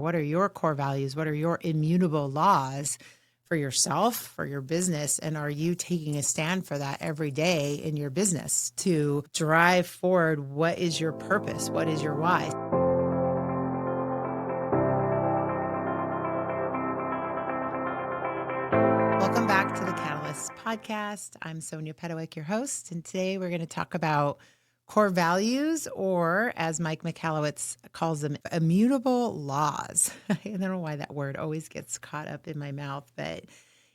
What are your core values? What are your immutable laws for yourself, for your business? And are you taking a stand for that every day in your business to drive forward? What is your purpose? What is your why? Welcome back to the Catalyst podcast. I'm Sonia Pedowick, your host, and today we're going to talk about core values, or as Mike Michalowicz calls them, immutable laws. I don't know why that word always gets caught up in my mouth, but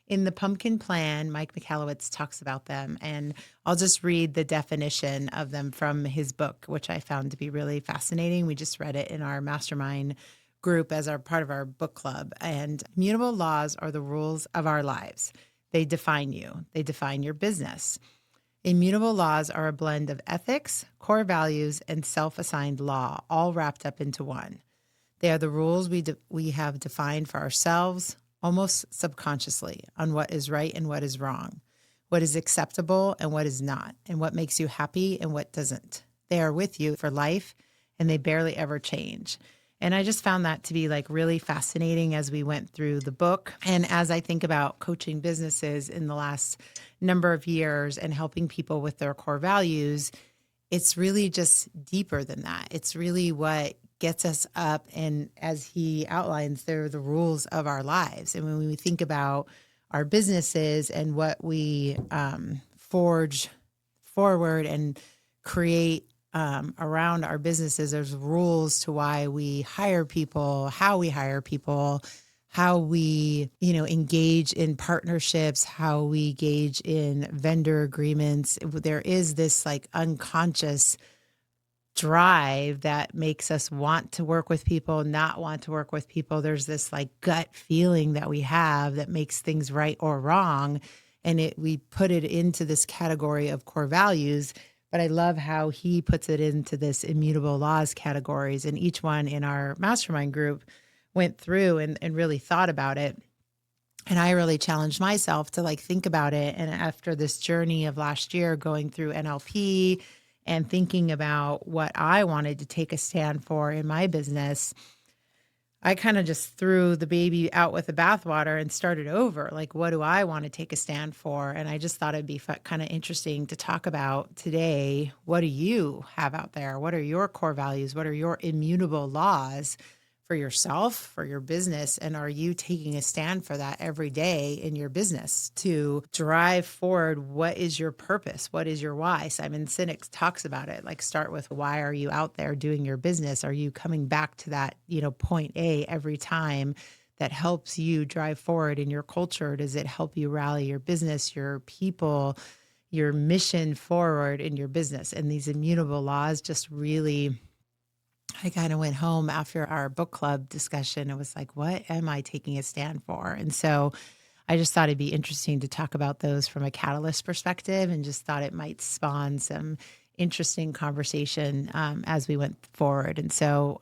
in the Pumpkin Plan, Mike Michalowicz talks about them, and I'll just read the definition of them from his book, which I found to be really fascinating. We just read it in our Mastermind group as our part of our book club. And immutable laws are the rules of our lives. They define you. They define your business. Immutable laws are a blend of ethics, core values, and self-assigned law, all wrapped up into one. They are the rules we have defined for ourselves, almost subconsciously, on what is right and what is wrong, what is acceptable and what is not, and what makes you happy and what doesn't. They are with you for life, and they barely ever change. And I just found that to be really fascinating as we went through the book. And as I think about coaching businesses in the last number of years and helping people with their core values, it's really just deeper than that. It's really what gets us up. And as he outlines, they're the rules of our lives. And when we think about our businesses and what we forge forward and create around our businesses, there's rules to why we hire people, how we hire people, how we, engage in partnerships, how we engage in vendor agreements. There is this unconscious drive that makes us want to work with people, not want to work with people. There's this gut feeling that we have that makes things right or wrong. And we put it into this category of core values. But I love how he puts it into this immutable laws categories. And each one in our mastermind group went through and really thought about it. And I really challenged myself to think about it. And after this journey of last year going through NLP and thinking about what I wanted to take a stand for in my business, I kind of just threw the baby out with the bathwater and started over. What do I want to take a stand for? And I just thought it'd be kind of interesting to talk about today. What do you have out there? What are your core values? What are your immutable laws for yourself, for your business? And are you taking a stand for that every day in your business to drive forward? What is your purpose? What is your why? Simon Sinek talks about it. Start with, why are you out there doing your business? Are you coming back to that, point A every time that helps you drive forward in your culture? Does it help you rally your business, your people, your mission forward in your business? And these immutable laws just really, I kind of went home after our book club discussion. It was what am I taking a stand for? And so I just thought it'd be interesting to talk about those from a catalyst perspective, and just thought it might spawn some interesting conversation as we went forward. And so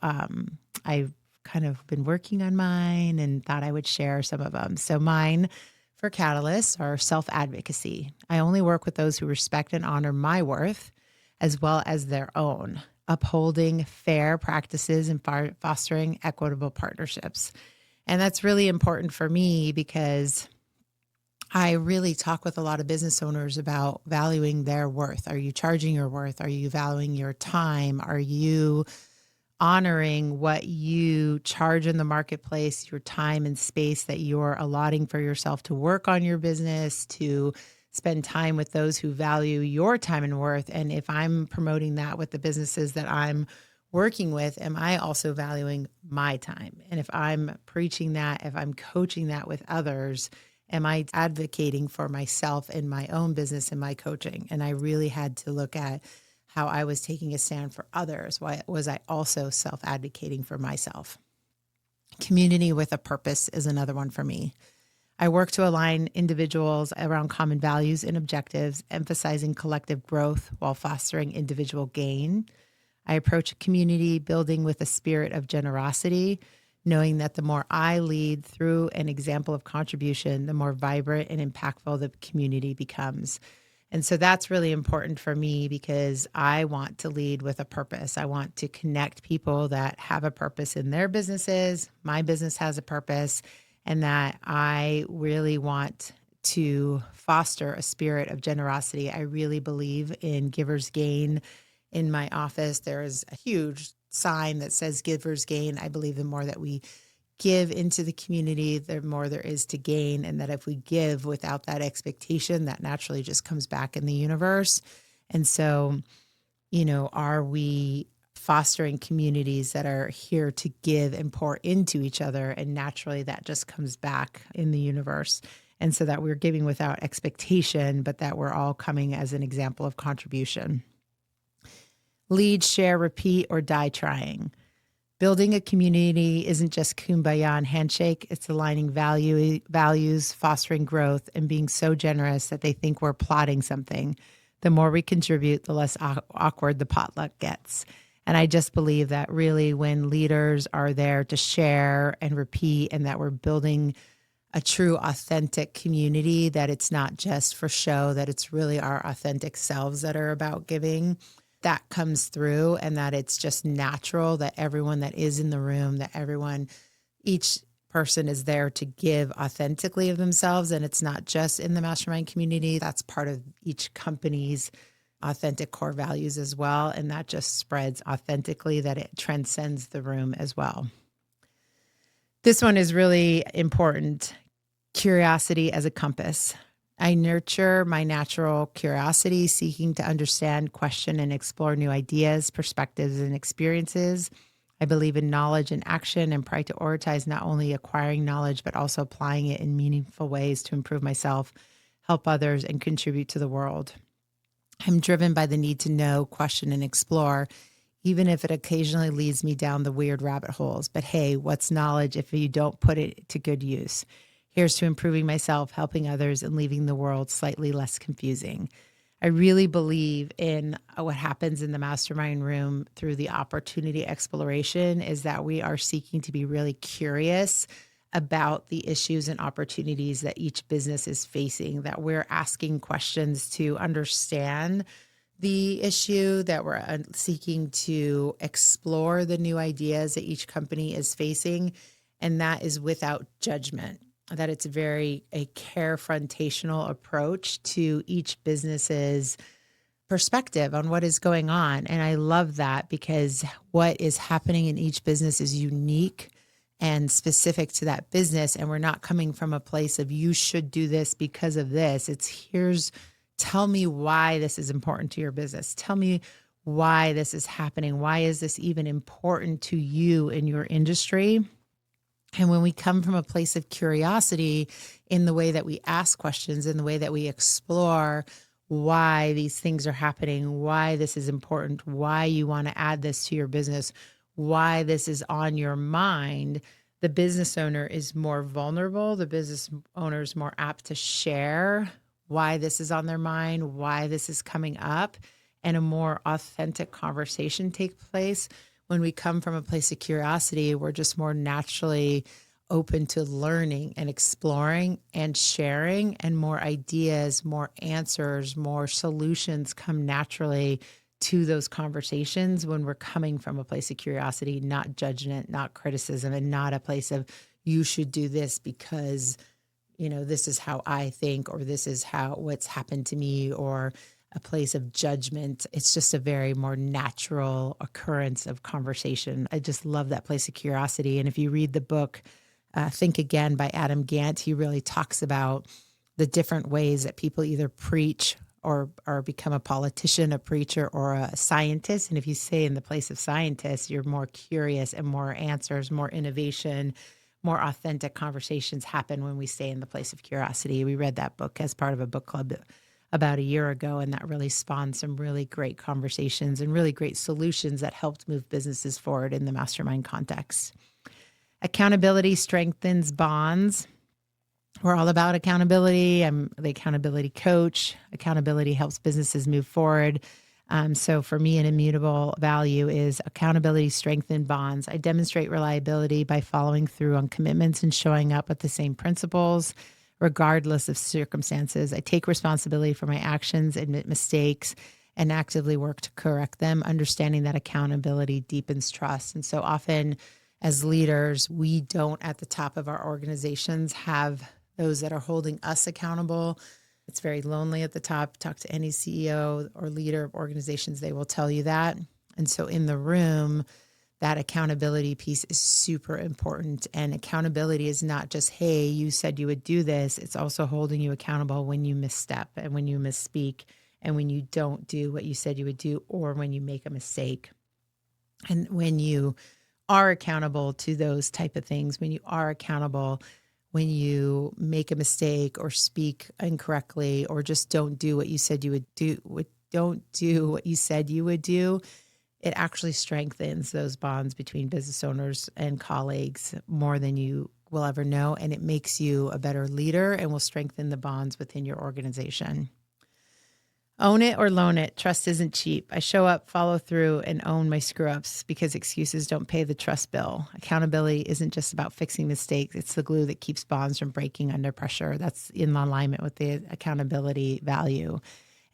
I've kind of been working on mine and thought I would share some of them. So mine for catalysts are self-advocacy. I only work with those who respect and honor my worth as well as their own, upholding fair practices and fostering equitable partnerships. And that's really important for me because I really talk with a lot of business owners about valuing their worth. Are you charging your worth? Are you valuing your time? Are you honoring what you charge in the marketplace, your time and space that you're allotting for yourself to work on your business, to spend time with those who value your time and worth? And if I'm promoting that with the businesses that I'm working with, am I also valuing my time? And if I'm preaching that, if I'm coaching that with others, am I advocating for myself in my own business and my coaching? And I really had to look at how I was taking a stand for others. Why was I also self-advocating for myself? Community with a purpose is another one for me. I work to align individuals around common values and objectives, emphasizing collective growth while fostering individual gain. I approach community building with a spirit of generosity, knowing that the more I lead through an example of contribution, the more vibrant and impactful the community becomes. And so that's really important for me because I want to lead with a purpose. I want to connect people that have a purpose in their businesses. My business has a purpose, and that I really want to foster a spirit of generosity. I really believe in giver's gain. In my office, there is a huge sign that says giver's gain. I believe the more that we give into the community, the more there is to gain. And that if we give without that expectation, that naturally just comes back in the universe. And so, are we fostering communities that are here to give and pour into each other? And naturally that just comes back in the universe. And so that we're giving without expectation, but that we're all coming as an example of contribution. Lead, share, repeat, or die trying. Building a community isn't just kumbaya and handshake. It's aligning values, fostering growth, and being so generous that they think we're plotting something. The more we contribute, the less awkward the potluck gets. And I just believe that really when leaders are there to share and repeat, and that we're building a true, authentic community, that it's not just for show, that it's really our authentic selves that are about giving, that comes through, and that it's just natural that everyone that is in the room, each person is there to give authentically of themselves. And it's not just in the mastermind community. That's part of each company's authentic core values as well. And that just spreads authentically, that it transcends the room as well. This one is really important. Curiosity as a compass. I nurture my natural curiosity, seeking to understand, question, and explore new ideas, perspectives, and experiences. I believe in knowledge and action and prioritize not only acquiring knowledge, but also applying it in meaningful ways to improve myself, help others, and contribute to the world. I'm driven by the need to know, question, and explore, even if it occasionally leads me down the weird rabbit holes. But hey, what's knowledge if you don't put it to good use? Here's to improving myself, helping others, and leaving the world slightly less confusing. I really believe in what happens in the mastermind room through the opportunity exploration is that we are seeking to be really curious about the issues and opportunities that each business is facing, that we're asking questions to understand the issue, that we're seeking to explore the new ideas that each company is facing, and that is without judgment. That it's a carefrontational approach to each business's perspective on what is going on. And I love that because what is happening in each business is unique and specific to that business. And we're not coming from a place of you should do this because of this. It's tell me why this is important to your business. Tell me why this is happening. Why is this even important to you in your industry? And when we come from a place of curiosity in the way that we ask questions, in the way that we explore why these things are happening, why this is important, why you want to add this to your business, why this is on your mind, the business owner is more vulnerable. The business owner is more apt to share why this is on their mind, why this is coming up, and a more authentic conversation take place. When we come from a place of curiosity, we're just more naturally open to learning and exploring and sharing, and more ideas, more answers, more solutions come naturally to those conversations when we're coming from a place of curiosity, not judgment, not criticism, and not a place of you should do this because, this is how I think, or this is what's happened to me, or a place of judgment. It's just a very more natural occurrence of conversation. I just love that place of curiosity. And if you read the book, Think Again by Adam Gant, he really talks about the different ways that people either preach or become a politician, a preacher, or a scientist. And if you say in the place of scientist, you're more curious and more answers, more innovation, more authentic conversations happen when we stay in the place of curiosity. We read that book as part of a book club about a year ago, and that really spawned some really great conversations and really great solutions that helped move businesses forward in the mastermind context. Accountability strengthens bonds. We're all about accountability. I'm the accountability coach. Accountability helps businesses move forward. So for me, an immutable value is accountability strengthens bonds. I demonstrate reliability by following through on commitments and showing up with the same principles. regardless of circumstances. I take responsibility for my actions, admit mistakes, and actively work to correct them, understanding that accountability deepens trust. And so often as leaders, we don't at the top of our organizations have those that are holding us accountable. It's very lonely at the top. Talk to any CEO or leader of organizations, they will tell you that. And so in the room, that accountability piece is super important. And accountability is not just, hey, you said you would do this. It's also holding you accountable when you misstep and when you misspeak and when you don't do what you said you would do, or when you make a mistake. And when you are accountable to those type of things, when you are accountable, when you make a mistake or speak incorrectly or just don't do what you said you would do, don't do what you said you would do, it actually strengthens those bonds between business owners and colleagues more than you will ever know. And it makes you a better leader and will strengthen the bonds within your organization. Own it or loan it. Trust isn't cheap. I show up, follow through, and own my screw-ups because excuses don't pay the trust bill. Accountability isn't just about fixing mistakes. It's the glue that keeps bonds from breaking under pressure. That's in alignment with the accountability value.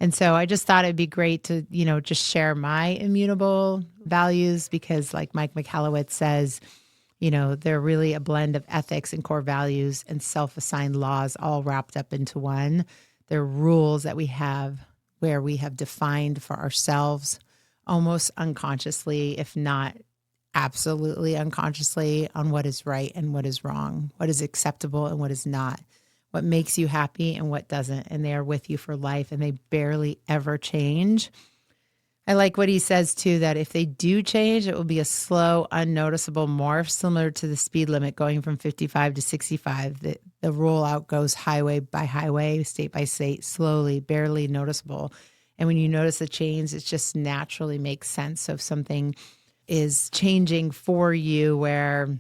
And so I just thought it'd be great to, just share my immutable values because like Mike Michalowicz says, they're really a blend of ethics and core values and self-assigned laws all wrapped up into one. They're rules that we have where we have defined for ourselves almost unconsciously, if not absolutely unconsciously, on what is right and what is wrong, what is acceptable and what is not, what makes you happy and what doesn't. And they are with you for life and they barely ever change. I like what he says too, that if they do change, it will be a slow, unnoticeable morph, similar to the speed limit going from 55 to 65. The rollout goes highway by highway, state by state, slowly, barely noticeable. And when you notice the change, it just naturally makes sense. So if something is changing for you where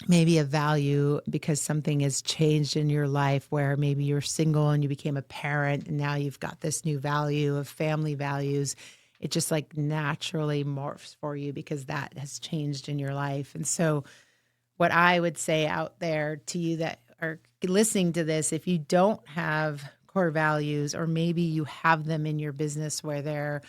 maybe a value because something has changed in your life where maybe you're single and you became a parent and now you've got this new value of family values, it just like naturally morphs for you because that has changed in your life. And so what I would say out there to you that are listening to this, if you don't have core values, or maybe you have them in your business where they're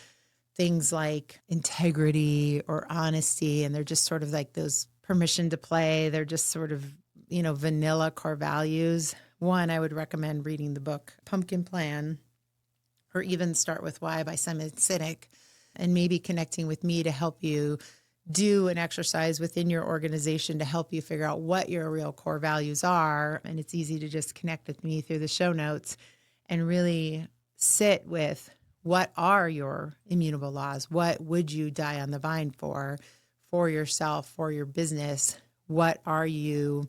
things like integrity or honesty, and they're just sort of like those permission to play, they're just sort of, vanilla core values. One, I would recommend reading the book Pumpkin Plan, or even Start With Why by Simon Sinek, and maybe connecting with me to help you do an exercise within your organization to help you figure out what your real core values are. And it's easy to just connect with me through the show notes and really sit with what are your immutable laws? What would you die on the vine for yourself, for your business? What are you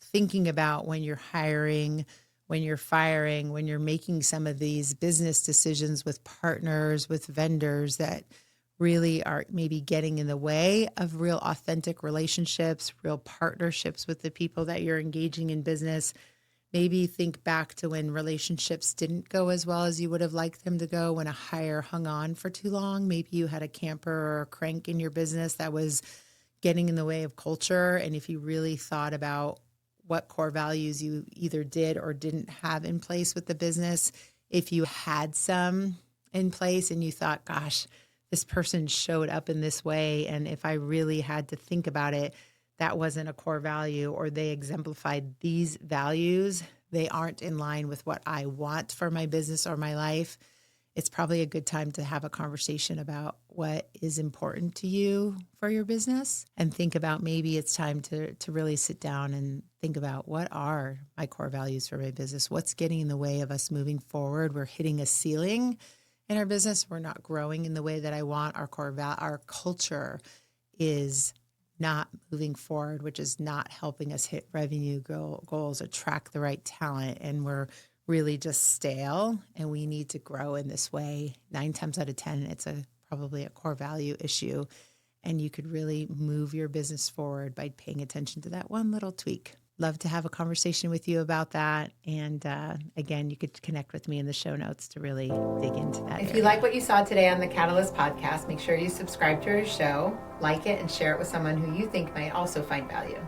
thinking about when you're hiring, when you're firing, when you're making some of these business decisions with partners, with vendors that really are maybe getting in the way of real authentic relationships, real partnerships with the people that you're engaging in business? Maybe think back to when relationships didn't go as well as you would have liked them to go, when a hire hung on for too long. Maybe you had a camper or a crank in your business that was getting in the way of culture. And if you really thought about what core values you either did or didn't have in place with the business, if you had some in place and you thought, gosh, this person showed up in this way, and if I really had to think about it, that wasn't a core value, or they exemplified these values, they aren't in line with what I want for my business or my life, it's probably a good time to have a conversation about what is important to you for your business, and think about maybe it's time to really sit down and think about what are my core values for my business? What's getting in the way of us moving forward? We're hitting a ceiling in our business. We're not growing in the way that I want. Our our culture is not moving forward, which is not helping us hit revenue goals, attract the right talent, and we're really just stale, and we need to grow in this way. 9 times out of 10, it's probably a core value issue, and you could really move your business forward by paying attention to that one little tweak. Love to have a conversation with you about that. And again, you could connect with me in the show notes to really dig into that. If you like what you saw today on the Catalyst podcast, make sure you subscribe to our show, like it, and share it with someone who you think might also find value.